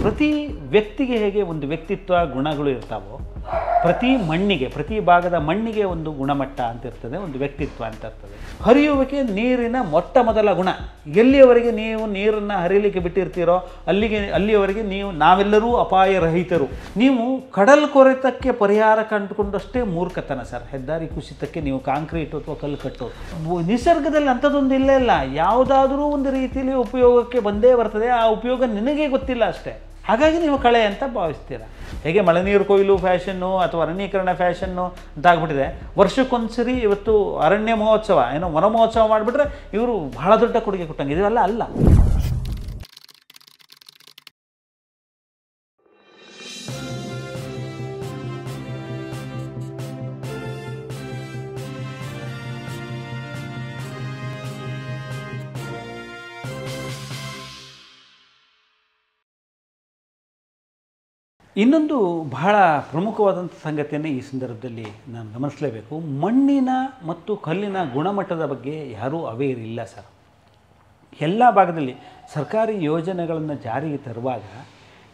ಪ್ರತಿ ವ್ಯಕ್ತಿಗೆ ಹೇಗೆ ಒಂದು ವ್ಯಕ್ತಿತ್ವ ಗುಣಗಳು ಇರ್ತಾವೋ, ಪ್ರತಿ ಮಣ್ಣಿಗೆ, ಪ್ರತಿ ಭಾಗದ ಮಣ್ಣಿಗೆ ಒಂದು ಗುಣಮಟ್ಟ ಅಂತ ಇರ್ತದೆ, ಒಂದು ವ್ಯಕ್ತಿತ್ವ ಅಂತ ಇರ್ತದೆ. ಹರಿಯುವಿಕೆ ನೀರಿನ ಮೊಟ್ಟ ಮೊದಲ ಗುಣ. ಎಲ್ಲಿಯವರೆಗೆ ನೀವು ನೀರನ್ನು ಹರಿಯಲಿಕ್ಕೆ ಬಿಟ್ಟಿರ್ತೀರೋ ಅಲ್ಲಿಯವರೆಗೆ ನಾವೆಲ್ಲರೂ ಅಪಾಯ ರಹಿತರು. ನೀವು ಕಡಲ್ ಕೊರೆತಕ್ಕೆ ಪರಿಹಾರ ಕಂಡುಕೊಂಡಷ್ಟೇ ಮೂರ್ಖತನ ಸರ್. ಹೆದ್ದಾರಿ ಕುಸಿತಕ್ಕೆ ನೀವು ಕಾಂಕ್ರೀಟ್ ಅಥವಾ ಕಲ್ಲು ಕಟ್ಟೋದು. ನಿಸರ್ಗದಲ್ಲಿ ಅಂಥದ್ದೊಂದು ಇಲ್ಲೇ ಇಲ್ಲ. ಯಾವುದಾದ್ರೂ ಒಂದು ರೀತಿಯಲ್ಲಿ ಉಪಯೋಗಕ್ಕೆ ಬಂದೇ ಬರ್ತದೆ. ಆ ಉಪಯೋಗ ನಿನಗೆ ಗೊತ್ತಿಲ್ಲ ಅಷ್ಟೇ. ಹಾಗಾಗಿ ನೀವು ಕಳೆ ಅಂತ ಭಾವಿಸ್ತೀರ. ಹೇಗೆ ಮಳೆ ನೀರು ಕೊಯ್ಲು ಫ್ಯಾಷನ್ನು ಅಥವಾ ಅರಣ್ಯೀಕರಣ ಫ್ಯಾಷನ್ನು ಅಂತ ಆಗ್ಬಿಟ್ಟಿದೆ. ವರ್ಷಕ್ಕೊಂದ್ಸರಿ ಇವತ್ತು ಅರಣ್ಯ ಮಹೋತ್ಸವ, ವನ ಮಹೋತ್ಸವ ಮಾಡಿಬಿಟ್ರೆ ಇವರು ಬಹಳ ದೊಡ್ಡ ಕೊಡುಗೆ ಕೊಟ್ಟಂಗೆ. ಇದೆಲ್ಲ ಅಲ್ಲ. ಇನ್ನೊಂದು ಬಹಳ ಪ್ರಮುಖವಾದಂಥ ಸಂಗತಿಯನ್ನು ಈ ಸಂದರ್ಭದಲ್ಲಿ ನಾನು ಗಮನಿಸಲೇಬೇಕು. ಮಣ್ಣಿನ ಮತ್ತು ಕಲ್ಲಿನ ಗುಣಮಟ್ಟದ ಬಗ್ಗೆ ಯಾರೂ ಅವೇರ್ ಇಲ್ಲ ಸರ್. ಎಲ್ಲ ಭಾಗದಲ್ಲಿ ಸರ್ಕಾರಿ ಯೋಜನೆಗಳನ್ನು ಜಾರಿಗೆ ತರುವಾಗ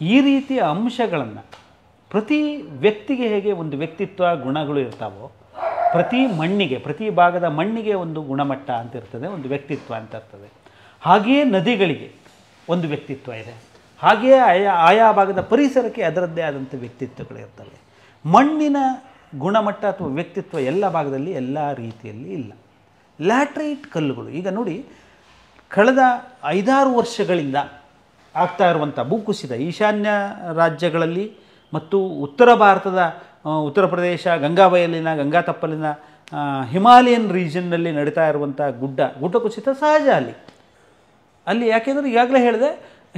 ಈ ರೀತಿಯ ಅಂಶಗಳನ್ನು, ಪ್ರತಿ ವ್ಯಕ್ತಿಗೆ ಹೇಗೆ ಒಂದು ವ್ಯಕ್ತಿತ್ವ ಗುಣಗಳು ಇರ್ತಾವೋ, ಪ್ರತಿ ಮಣ್ಣಿಗೆ, ಪ್ರತಿ ಭಾಗದ ಮಣ್ಣಿಗೆ ಒಂದು ಗುಣಮಟ್ಟ ಅಂತ ಇರ್ತದೆ, ಒಂದು ವ್ಯಕ್ತಿತ್ವ ಅಂತ ಇರ್ತದೆ. ಹಾಗೆಯೇ ನದಿಗಳಿಗೆ ಒಂದು ವ್ಯಕ್ತಿತ್ವ ಇದೆ. ಹಾಗೆಯೇ ಆಯಾ ಭಾಗದ ಪರಿಸರಕ್ಕೆ ಅದರದ್ದೇ ಆದಂಥ ವ್ಯಕ್ತಿತ್ವಗಳಿರ್ತವೆ. ಮಣ್ಣಿನ ಗುಣಮಟ್ಟ ಅಥವಾ ವ್ಯಕ್ತಿತ್ವ ಎಲ್ಲ ಭಾಗದಲ್ಲಿ ಎಲ್ಲ ರೀತಿಯಲ್ಲಿ ಇಲ್ಲ. ಲ್ಯಾಟ್ರೈಟ್ ಕಲ್ಲುಗಳು, ಈಗ ನೋಡಿ, ಕಳೆದ 5-6 ವರ್ಷಗಳಿಂದ ಆಗ್ತಾ ಇರುವಂಥ ಭೂಕುಸಿತ ಈಶಾನ್ಯ ರಾಜ್ಯಗಳಲ್ಲಿ ಮತ್ತು ಉತ್ತರ ಭಾರತದ ಉತ್ತರ ಪ್ರದೇಶ, ಗಂಗಾಬಯಲಿನ, ಗಂಗಾ ತಪ್ಪಲಿನ ಹಿಮಾಲಯನ್ ರೀಜನ್ನಲ್ಲಿ ನಡೀತಾ ಇರುವಂಥ ಗುಡ್ಡ ಕುಸಿತ ಸಹಜ ಅಲ್ಲಿ. ಯಾಕೆಂದರೆ ಈಗಾಗಲೇ ಹೇಳಿದೆ,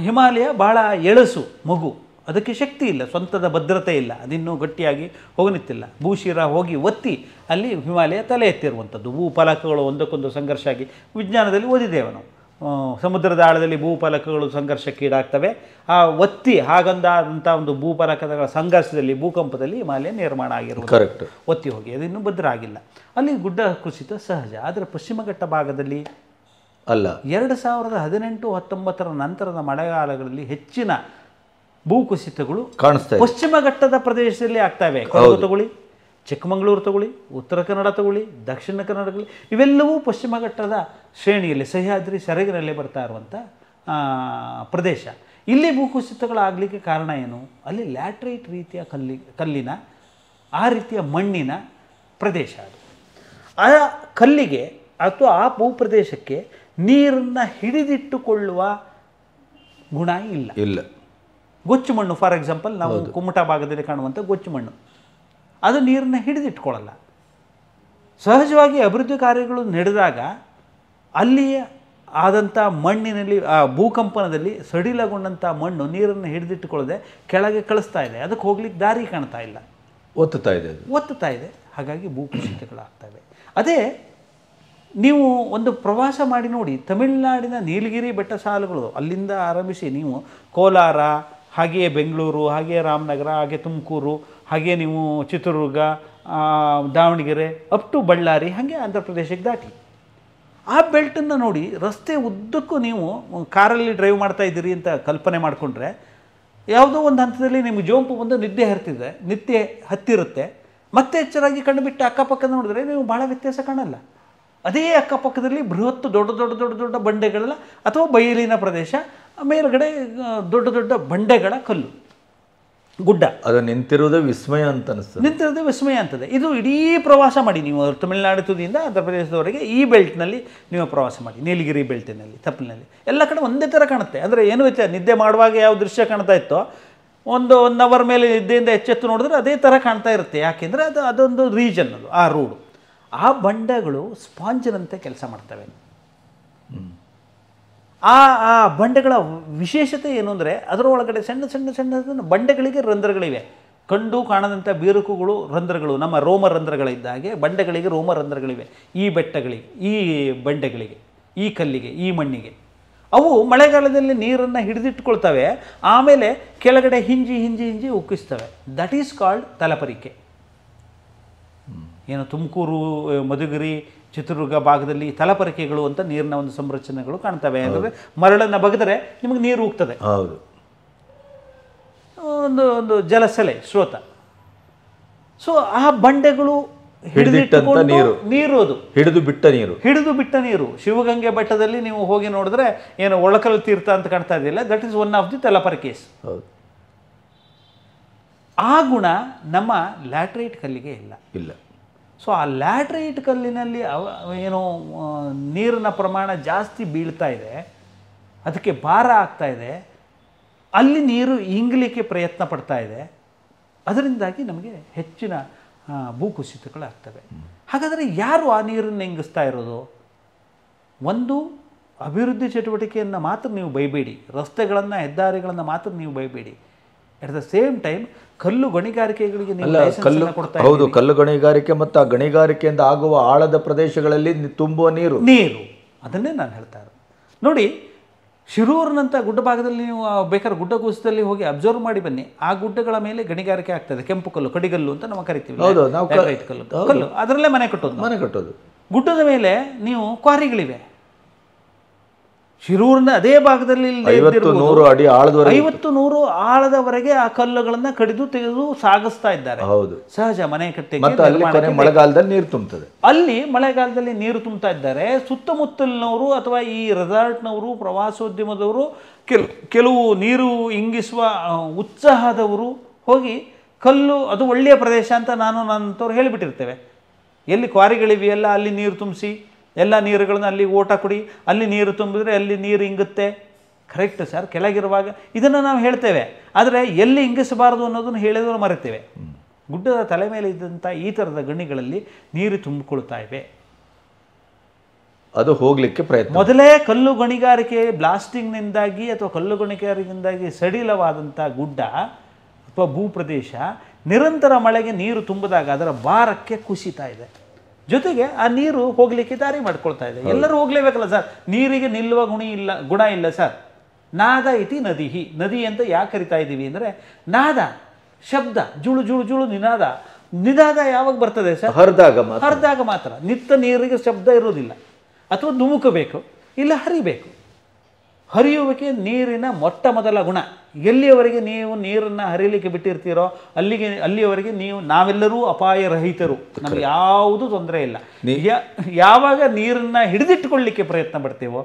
ಹಿಮಾಲಯ ಭಾಳ ಎಳಸು ಮಗು, ಅದಕ್ಕೆ ಶಕ್ತಿ ಇಲ್ಲ, ಸ್ವಂತದ ಭದ್ರತೆ ಇಲ್ಲ, ಅದಿನ್ನೂ ಗಟ್ಟಿಯಾಗಿ ಹೋಗನಿತ್ತಿಲ್ಲ. ಭೂಶಿರ ಹೋಗಿ ಒತ್ತಿ ಅಲ್ಲಿ ಹಿಮಾಲಯ ತಲೆ ಎತ್ತಿರುವಂಥದ್ದು. ಭೂಫಲಕಗಳು ಒಂದಕ್ಕೊಂದು ಸಂಘರ್ಷ ಆಗಿ, ವಿಜ್ಞಾನದಲ್ಲಿ ಓದಿದ್ದೇವೆ ನಾವು, ಸಮುದ್ರದ ಆಳದಲ್ಲಿ ಭೂಫಲಕಗಳು ಸಂಘರ್ಷಕ್ಕೀಡಾಗ್ತವೆ. ಆ ಒತ್ತಿ ಹಾಗಂದಾದಂಥ ಒಂದು ಭೂಫಲಕಗಳ ಸಂಘರ್ಷದಲ್ಲಿ, ಭೂಕಂಪದಲ್ಲಿ ಹಿಮಾಲಯ ನಿರ್ಮಾಣ ಆಗಿರುವುದು, ಒತ್ತಿ ಹೋಗಿ ಅದಿನ್ನೂ ಭದ್ರ ಆಗಿಲ್ಲ. ಅಲ್ಲಿ ಗುಡ್ಡ ಕುಸಿತ ಸಹಜ. ಆದರೆ ಪಶ್ಚಿಮ ಘಟ್ಟ ಭಾಗದಲ್ಲಿ ಅಲ್ಲ. 2018-19 ನಂತರದ ಮಳೆಗಾಲಗಳಲ್ಲಿ ಹೆಚ್ಚಿನ ಭೂಕುಸಿತಗಳು ಕಾಣಿಸ್ತವೆ. ಪಶ್ಚಿಮ ಘಟ್ಟದ ಪ್ರದೇಶದಲ್ಲಿ ಆಗ್ತವೆ. ಕೊಡಗು ತಗೊಳ್ಳಿ, ಚಿಕ್ಕಮಗಳೂರು ತಗೊಳ್ಳಿ, ಉತ್ತರ ಕನ್ನಡ ತಗೊಳ್ಳಿ, ದಕ್ಷಿಣ ಕನ್ನಡ ತಗೊಳ್ಳಿ, ಇವೆಲ್ಲವೂ ಪಶ್ಚಿಮ ಘಟ್ಟದ ಶ್ರೇಣಿಯಲ್ಲಿ, ಸಹ್ಯಾದ್ರಿ ಸೆರಗಿನಲ್ಲಿ ಬರ್ತಾ ಇರುವಂಥ ಪ್ರದೇಶ. ಇಲ್ಲಿ ಭೂಕುಸಿತಗಳಾಗಲಿಕ್ಕೆ ಕಾರಣ ಏನು? ಅಲ್ಲಿ ಲ್ಯಾಟ್ರೈಟ್ ರೀತಿಯ ಕಲ್ಲಿನ, ಆ ರೀತಿಯ ಮಣ್ಣಿನ ಪ್ರದೇಶ ಅದು. ಆ ಕಲ್ಲಿಗೆ ಅಥವಾ ಆ ಭೂಪ್ರದೇಶಕ್ಕೆ ನೀರನ್ನು ಹಿಡಿದಿಟ್ಟುಕೊಳ್ಳುವ ಗುಣ ಇಲ್ಲ. ಗೊಚ್ಚು ಮಣ್ಣು, ಫಾರ್ ಎಕ್ಸಾಂಪಲ್ ನಾವು ಕುಮಟಾ ಭಾಗದಲ್ಲಿ ಕಾಣುವಂಥ ಗೊಚ್ಚು ಮಣ್ಣು, ಅದು ನೀರನ್ನು ಹಿಡಿದಿಟ್ಕೊಳ್ಳಲ್ಲ. ಸಹಜವಾಗಿ ಅಭಿವೃದ್ಧಿ ಕಾರ್ಯಗಳು ನಡೆದಾಗ ಅಲ್ಲಿಯೇ ಆದಂಥ ಮಣ್ಣಿನಲ್ಲಿ, ಆ ಭೂಕಂಪನದಲ್ಲಿ ಸಡಿಲಗೊಂಡಂಥ ಮಣ್ಣು ನೀರನ್ನು ಹಿಡಿದಿಟ್ಟುಕೊಳ್ಳದೆ ಕೆಳಗೆ ಕಳಿಸ್ತಾ ಇದೆ. ಅದಕ್ಕೆ ಹೋಗ್ಲಿಕ್ಕೆ ದಾರಿ ಕಾಣ್ತಾ ಇಲ್ಲ, ಒತ್ತುತ್ತಾ ಇದೆ. ಹಾಗಾಗಿ ಭೂಕುಸಿತಗಳಾಗ್ತವೆ. ಅದೇ ನೀವು ಒಂದು ಪ್ರವಾಸ ಮಾಡಿ ನೋಡಿ, ತಮಿಳುನಾಡಿನ ನೀಲಗಿರಿ ಬೆಟ್ಟ ಸಾಲುಗಳು, ಅಲ್ಲಿಂದ ಆರಂಭಿಸಿ ನೀವು ಕೋಲಾರ, ಹಾಗೆಯೇ ಬೆಂಗಳೂರು, ಹಾಗೆಯೇ ರಾಮನಗರ, ಹಾಗೆ ತುಮಕೂರು, ಹಾಗೆಯೇ ನೀವು ಚಿತ್ರದುರ್ಗ, ದಾವಣಗೆರೆ, ಅಪ್ ಟು ಬಳ್ಳಾರಿ, ಹಾಗೆ ಆಂಧ್ರ ಪ್ರದೇಶಕ್ಕೆ ದಾಟಿ ಆ ಬೆಲ್ಟನ್ನು ನೋಡಿ. ರಸ್ತೆ ಉದ್ದಕ್ಕೂ ನೀವು ಕಾರಲ್ಲಿ ಡ್ರೈವ್ ಮಾಡ್ತಾ ಇದ್ದೀರಿ ಅಂತ ಕಲ್ಪನೆ ಮಾಡಿಕೊಂಡ್ರೆ, ಯಾವುದೋ ಒಂದು ಹಂತದಲ್ಲಿ ನಿಮಗೆ ಜೋಂಪು ಬಂದು ನಿದ್ದೆ ಹತ್ತಿರುತ್ತೆ. ಮತ್ತೆ ಎಚ್ಚರಾಗಿ ಕಂಡುಬಿಟ್ಟು ಅಕ್ಕಪಕ್ಕ ನೋಡಿದ್ರೆ ನೀವು ಭಾಳ ವ್ಯತ್ಯಾಸ ಕಾಣಲ್ಲ. ಅದೇ ಅಕ್ಕಪಕ್ಕದಲ್ಲಿ ಬೃಹತ್ ದೊಡ್ಡ ಬಂಡೆಗಳ ಅಥವಾ ಬಯಲಿನ ಪ್ರದೇಶ, ಮೇಲ್ಗಡೆ ದೊಡ್ಡ ಬಂಡೆಗಳ ಕಲ್ಲು, ಗುಡ್ಡ, ಅದು ನಿಂತಿರೋದೇ ವಿಸ್ಮಯ ಅಂತದೆ. ಇದು ಇಡೀ ಪ್ರವಾಸ ಮಾಡಿ ನೀವು ತಮಿಳುನಾಡು ತುದಿಯಿಂದ ಆಂಧ್ರ ಪ್ರದೇಶದವರೆಗೆ ಈ ಬೆಲ್ಟ್ನಲ್ಲಿ ನೀವು ಪ್ರವಾಸ ಮಾಡಿ, ನೀಲಗಿರಿ ಬೆಲ್ಟಿನಲ್ಲಿ, ತಪ್ಪಲಿನಲ್ಲಿ ಎಲ್ಲ ಕಡೆ ಒಂದೇ ಥರ ಕಾಣುತ್ತೆ. ಅಂದರೆ ಏನು ವ್ಯತ್ಯಾಸ, ನಿದ್ದೆ ಮಾಡುವಾಗ ಯಾವ ದೃಶ್ಯ ಕಾಣ್ತಾ ಇತ್ತೋ, ಒಂದು 1 ಅವರ್ ಮೇಲೆ ನಿದ್ದೆಯಿಂದ ಎಚ್ಚೆತ್ತು ನೋಡಿದ್ರೆ ಅದೇ ಥರ ಕಾಣ್ತಾ ಇರುತ್ತೆ. ಯಾಕೆಂದರೆ ಅದೊಂದು ರೀಜನ್, ಆ ರೋಡು. ಆ ಬಂಡೆಗಳು ಸ್ಪಾಂಜಿನಂತೆ ಕೆಲಸ ಮಾಡ್ತವೆ. ಆ ಬಂಡೆಗಳ ವಿಶೇಷತೆ ಏನು ಅಂದರೆ, ಅದರ ಒಳಗಡೆ ಸಣ್ಣ ಬಂಡೆಗಳಿಗೆ ರಂಧ್ರಗಳಿವೆ. ಕಂಡು ಕಾಣದಂಥ ಬೀರುಕುಗಳು, ರಂಧ್ರಗಳು, ನಮ್ಮ ರೋಮ ರಂಧ್ರಗಳಿದ್ದಾಗೆ ಬಂಡೆಗಳಿಗೆ ರೋಮ ರಂಧ್ರಗಳಿವೆ. ಈ ಬೆಟ್ಟಗಳಿಗೆ, ಈ ಬಂಡೆಗಳಿಗೆ, ಈ ಕಲ್ಲಿಗೆ, ಈ ಮಣ್ಣಿಗೆ. ಅವು ಮಳೆಗಾಲದಲ್ಲಿ ನೀರನ್ನು ಹಿಡಿದಿಟ್ಕೊಳ್ತವೆ. ಆಮೇಲೆ ಕೆಳಗಡೆ ಹಿಂಜಿ ಉಕ್ಕಿಸ್ತವೆ. ದಟ್ ಈಸ್ ಕಾಲ್ಡ್ ತಲಪರಿಕೆ. ಏನು ತುಮಕೂರು, ಮಧುಗಿರಿ, ಚಿತ್ರದುರ್ಗ ಭಾಗದಲ್ಲಿ ತಲಪರಿಕೆಗಳು ಅಂತ ನೀರಿನ ಒಂದು ಸಂರಚನೆಗಳು ಕಾಣ್ತವೆ. ಅಂದರೆ ಮರಳನ್ನು ಬಗೆದರೆ ನಿಮಗೆ ನೀರು ಉಕ್ತದೆ. ಒಂದು ಜಲಸೆಲೆ ಸ್ರೋತ. ಸೊ ಆ ಬಂಡೆಗಳು ಹಿಡಿದಿಟ್ಟುಕೊಂಡು ನೀರು, ಅದು ಹಿಡಿದು ಬಿಟ್ಟ ನೀರು. ಶಿವಗಂಗೆ ಬೆಟ್ಟದಲ್ಲಿ ನೀವು ಹೋಗಿ ನೋಡಿದ್ರೆ ಏನು ಒಳಕಲ್ ತೀರ್ಥ ಅಂತ ಕಾಣ್ತಾ ಇದೆಯಲ್ಲ, that is one of the ತಲಪರ ಕೇಸ್. ಆ ಗುಣ ನಮ್ಮ ಲ್ಯಾಟ್ರೈಟ್ ಕಲ್ಲಿಗೆ ಇಲ್ಲ. ಸೊ ಆ ಲ್ಯಾಟ್ರೈಟ್ ಕಲ್ಲಿನಲ್ಲಿ ಏನು ನೀರಿನ ಪ್ರಮಾಣ ಜಾಸ್ತಿ ಬೀಳ್ತಾ ಇದೆ, ಅದಕ್ಕೆ ಭಾರ ಆಗ್ತಾ ಇದೆ, ಅಲ್ಲಿ ನೀರು ಇಂಗಲಿಕ್ಕೆ ಪ್ರಯತ್ನ ಪಡ್ತಾ ಇದೆ. ಅದರಿಂದಾಗಿ ನಮಗೆ ಹೆಚ್ಚಿನ ಭೂಕುಸಿತಗಳಾಗ್ತವೆ. ಹಾಗಾದರೆ ಯಾರು ಆ ನೀರನ್ನು ಇಂಗಿಸ್ತಾ ಇರೋದು? ಒಂದು ಅಭಿವೃದ್ಧಿ ಚಟುವಟಿಕೆಯನ್ನು ಮಾತ್ರ ನೀವು ಬೈಬೇಡಿ, ರಸ್ತೆಗಳನ್ನು ಹೆದ್ದಾರಿಗಳನ್ನು ಮಾತ್ರ ನೀವು ಬೈಬೇಡಿ. ಅಟ್ ದ ಸೇಮ್ ಟೈಮ್ ಕಲ್ಲು ಗಣಿಗಾರಿಕೆಗಳಿಗೆ ಹೌದು, ಕಲ್ಲು ಗಣಿಗಾರಿಕೆ ಮತ್ತು ಆ ಗಣಿಗಾರಿಕೆಯಿಂದ ಆಗುವ ಆಳದ ಪ್ರದೇಶಗಳಲ್ಲಿ ತುಂಬುವ ನೀರು ಅದನ್ನೇ ನಾನು ಹೇಳ್ತಾ ಇರೋದು. ನೋಡಿ, ಶಿರೂರಿನಂಥ ಗುಡ್ಡ ಭಾಗದಲ್ಲಿ ನೀವು ಬೇಕಾದ್ರೆ ಗುಡ್ಡ ಕುಸಿತದಲ್ಲಿ ಹೋಗಿ ಅಬ್ಸರ್ವ್ ಮಾಡಿ ಬನ್ನಿ. ಆ ಗುಡ್ಡಗಳ ಮೇಲೆ ಗಣಿಗಾರಿಕೆ ಆಗ್ತದೆ. ಕೆಂಪು ಕಲ್ಲು, ಕಡಿಗಲ್ಲು ಅಂತ ನಾವು ಕರಿತೀವಿ. ಕಲ್ಲು ಅದರಲ್ಲೇ ಮನೆ ಕಟ್ಟೋದು. ಗುಡ್ಡದ ಮೇಲೆ ನೀವು ಕ್ವಾರಿಗಳಿವೆ. ಶಿರೂರಿನ ಅದೇ ಭಾಗದಲ್ಲಿ 50-100 ಆಳದವರೆಗೆ ಆ ಕಲ್ಲುಗಳನ್ನು ಕಡಿದು ತೆಗೆದು ಸಾಗಿಸ್ತಾ ಇದ್ದಾರೆ. ಸಹಜ ಮನೆ ಕಟ್ಟೆಗೆ ಮಳೆಗಾಲದಲ್ಲಿ ನೀರು ತುಂಬುತ್ತದೆ. ಅಲ್ಲಿ ಮಳೆಗಾಲದಲ್ಲಿ ನೀರು ತುಂಬ್ತಾ ಇದ್ದಾರೆ. ಸುತ್ತಮುತ್ತಲಿನವರು ಅಥವಾ ಈ ರೆಸಾರ್ಟ್ನವರು, ಪ್ರವಾಸೋದ್ಯಮದವರು, ಕೆಲವು ನೀರು ಇಂಗಿಸುವ ಉತ್ಸಾಹದವರು ಹೋಗಿ ಕಲ್ಲು ಅದು ಒಳ್ಳೆಯ ಪ್ರದೇಶ ಅಂತ ನನ್ನಂಥವ್ರು ಹೇಳಿಬಿಟ್ಟಿರ್ತೇವೆ. ಎಲ್ಲಿ ಕ್ವಾರಿಗಳಿವೆಯಲ್ಲ ಅಲ್ಲಿ ನೀರು ತುಂಬಿಸಿ, ಎಲ್ಲ ನೀರುಗಳನ್ನ ಅಲ್ಲಿ ಓಟ ಕೊಡಿ, ಅಲ್ಲಿ ನೀರು ತುಂಬಿದ್ರೆ ಅಲ್ಲಿ ನೀರು ಇಂಗುತ್ತೆ. ಕರೆಕ್ಟ್ ಸರ್, ಕೆಳಗಿರುವಾಗ ಇದನ್ನು ನಾವು ಹೇಳ್ತೇವೆ. ಆದರೆ ಎಲ್ಲಿ ಇಂಗಿಸಬಾರದು ಅನ್ನೋದನ್ನು ಹೇಳಿದ್ರು ಮರೆತೇವೆ. ಗುಡ್ಡದ ತಲೆ ಮೇಲೆ ಇದ್ದಂಥ ಈ ಥರದ ಗಣಿಗಳಲ್ಲಿ ನೀರು ತುಂಬಿಕೊಳ್ತಾ ಇವೆ. ಅದು ಹೋಗಲಿಕ್ಕೆ ಪ್ರಯತ್ನ. ಮೊದಲೇ ಕಲ್ಲು ಗಣಿಗಾರಿಕೆ ಬ್ಲಾಸ್ಟಿಂಗ್ನಿಂದಾಗಿ ಅಥವಾ ಕಲ್ಲು ಗಣಿಗಾರಿಕೆಯಿಂದಾಗಿ ಸಡಿಲವಾದಂಥ ಗುಡ್ಡ ಅಥವಾ ಭೂಪ್ರದೇಶ ನಿರಂತರ ಮಳೆಗೆ ನೀರು ತುಂಬಿದಾಗ ಅದರ ಭಾರಕ್ಕೆ ಕುಸಿತಾ ಇದೆ. ಜೊತೆಗೆ ಆ ನೀರು ಹೋಗಲಿಕ್ಕೆ ದಾರಿ ಮಾಡ್ಕೊಳ್ತಾ ಇದೆ. ಎಲ್ಲರೂ ಹೋಗಲೇಬೇಕಲ್ಲ ಸರ್, ನೀರಿಗೆ ನಿಲ್ಲುವ ಗುಣ ಇಲ್ಲ ಸರ್. ನಾದ ಇತಿ ನದಿಹಿ, ನದಿ ಅಂತ ಯಾಕೆ ಕರಿತಾ ಇದ್ದೀವಿ ಅಂದರೆ ನಾದ, ಶಬ್ದ, ಜುಳು ಜುಳು ಜುಳು ನಿನಾದ ಯಾವಾಗ ಬರ್ತದೆ ಸರ್? ಹರಿದಾಗ ಮಾತ್ರ. ನಿತ್ಯ ನೀರಿಗೆ ಶಬ್ದ ಇರೋದಿಲ್ಲ. ಅಥವಾ ಧುಮುಕಬೇಕು, ಇಲ್ಲ ಹರಿಬೇಕು. ಹರಿಯುವಿಕೆ ನೀರಿನ ಮೊಟ್ಟ ಮೊದಲ ಗುಣ. ಎಲ್ಲಿಯವರೆಗೆ ನೀವು ನೀರನ್ನು ಹರಿಯಲಿಕ್ಕೆ ಬಿಟ್ಟಿರ್ತೀರೋ ಅಲ್ಲಿಯವರೆಗೆ ನಾವೆಲ್ಲರೂ ಅಪಾಯ ರಹಿತರು, ನಮಗೆ ಯಾವುದೂ ತೊಂದರೆ ಇಲ್ಲ. ಯಾವಾಗ ನೀರನ್ನು ಹಿಡಿದಿಟ್ಟುಕೊಳ್ಳಲಿಕ್ಕೆ ಪ್ರಯತ್ನ ಪಡ್ತೇವೋ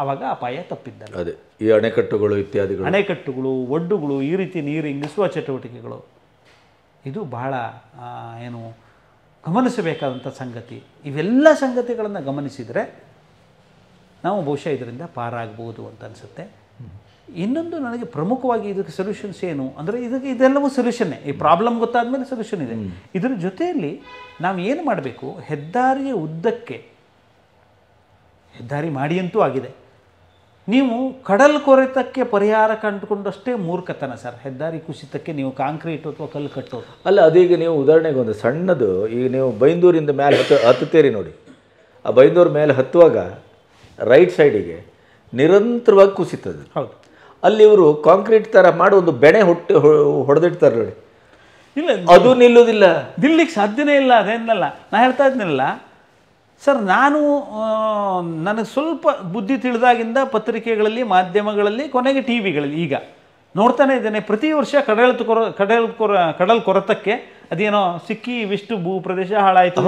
ಆವಾಗ ಅಪಾಯ ತಪ್ಪಿದ್ದಲ್ಲ. ಅದೇ ಈ ಅಣೆಕಟ್ಟುಗಳು ಇತ್ಯಾದಿಗಳು, ಅಣೆಕಟ್ಟುಗಳು, ಒಡ್ಡುಗಳು, ಈ ರೀತಿ ನೀರು ಇಂಗಿಸುವ ಚಟುವಟಿಕೆಗಳು, ಇದು ಬಹಳ ಗಮನಿಸಬೇಕಾದಂಥ ಸಂಗತಿ. ಇವೆಲ್ಲ ಸಂಗತಿಗಳನ್ನು ಗಮನಿಸಿದರೆ ನಾವು ಬಹುಶಃ ಇದರಿಂದ ಪಾರಾಗಬಹುದು ಅಂತ ಅನಿಸುತ್ತೆ. ಇನ್ನೊಂದು ನನಗೆ ಪ್ರಮುಖವಾಗಿ ಇದಕ್ಕೆ ಸೊಲ್ಯೂಷನ್ಸ್ ಏನು ಅಂದರೆ, ಇದೆಲ್ಲವೂ ಸೊಲ್ಯೂಷನ್ನೇ. ಈ ಪ್ರಾಬ್ಲಮ್ ಗೊತ್ತಾದ ಮೇಲೆ ಸೊಲ್ಯೂಷನ್ ಇದೆ. ಇದರ ಜೊತೆಯಲ್ಲಿ ನಾವು ಏನು ಮಾಡಬೇಕು, ಹೆದ್ದಾರಿಯ ಉದ್ದಕ್ಕೆ ಹೆದ್ದಾರಿ ಮಾಡಿಯಂತೂ ಆಗಿದೆ. ನೀವು ಕಡಲ್ ಕೊರೆತಕ್ಕೆ ಪರಿಹಾರ ಕಂಡುಕೊಂಡಷ್ಟೇ ಮೂರ್ಖತನ ಸರ್. ಹೆದ್ದಾರಿ ಕುಸಿತಕ್ಕೆ ನೀವು ಕಾಂಕ್ರೀಟ್ ಅಥವಾ ಕಲ್ಲು ಕಟ್ಟೋದು ಅಲ್ಲ. ಅದೀಗ ನೀವು ಉದಾಹರಣೆಗೆ ಒಂದು ಸಣ್ಣದು, ಈಗ ನೀವು ಬೈಂದೂರಿಂದ ಮೇಲೆ ಹತ್ತುತ್ತೀರಿ ನೋಡಿ, ಆ ಬೈಂದೂರು ಮೇಲೆ ಹತ್ತುವಾಗ ರೈಟ್ ಸೈಡಿಗೆ ನಿರಂತರವಾಗಿ ಕುಸಿತದೆ. ಹೌದು. ಅಲ್ಲಿ ಇವರು ಕಾಂಕ್ರೀಟ್ ಥರ ಮಾಡಿ ಒಂದು ಬೆಣೆ ಹೊಡೆದಿಡ್ತಾರೆ ನೋಡಿ. ಇಲ್ಲ, ಅದು ನಿಲ್ಲೋದಿಲ್ಲ, ನಿಲ್ಲಿಕ್ಕೆ ಸಾಧ್ಯನೇ ಇಲ್ಲ. ಅದೇನಲ್ಲ ನಾ ಹೇಳ್ತಾ ಇದ್ನಲ್ಲ ಸರ್, ನನಗೆ ಸ್ವಲ್ಪ ಬುದ್ಧಿ ತಿಳಿದಾಗಿಂದ ಪತ್ರಿಕೆಗಳಲ್ಲಿ, ಮಾಧ್ಯಮಗಳಲ್ಲಿ, ಕೊನೆಗೆ ಟಿ ವಿಗಳಲ್ಲಿ ಈಗ ನೋಡ್ತಾನೆ ಇದ್ದೇನೆ. ಪ್ರತಿ ವರ್ಷ ಕಡಲ್ ಕೊರೆತಕ್ಕೆ ಅದೇನೋ ಸಿಕ್ಕಿ ಇವಿಷ್ಟು ಭೂ ಪ್ರದೇಶ ಹಾಳಾಯಿತು.